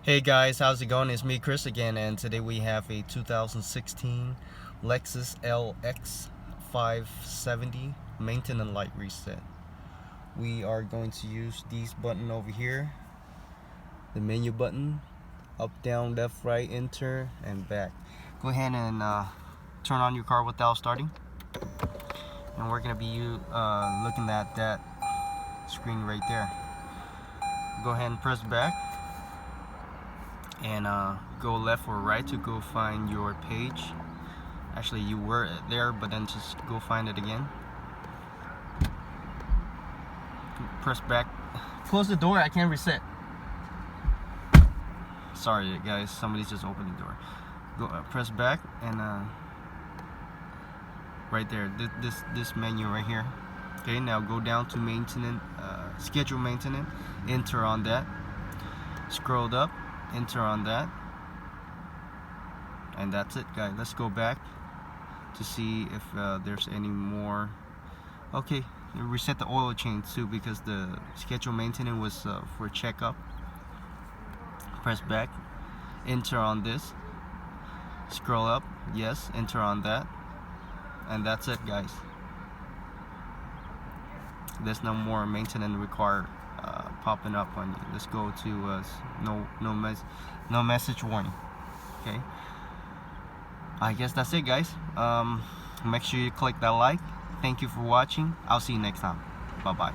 Hey guys, how's it going? It's me, Chris, again, and today we have a 2016 Lexus LX570 Maintenance Light Reset. We are going to use these buttons over here, the menu button, up, down, left, right, enter, and back. Go ahead and turn on your car without starting, and we're going to be looking at that screen right there. Go ahead and press back and go left or right to go find your page. Actually, you were there, but then just go find it again. Press back. Close the door, I can't reset. Sorry guys, somebody's just opened the door. Go press back and right there, this menu right here. Okay, now go down to maintenance, schedule maintenance, enter on that. Scroll up, enter on that, and that's it, guys. Let's go back to see if there's any more. Okay, reset the oil change too, because the schedule maintenance was for checkup. Press back, enter on this, scroll up, yes, enter on that, and that's it, guys. There's no more maintenance required popping up on you. Let's go to no message warning. Okay, I guess that's it, guys. Make sure you click that like. Thank you for watching. I'll see you next time. Bye bye.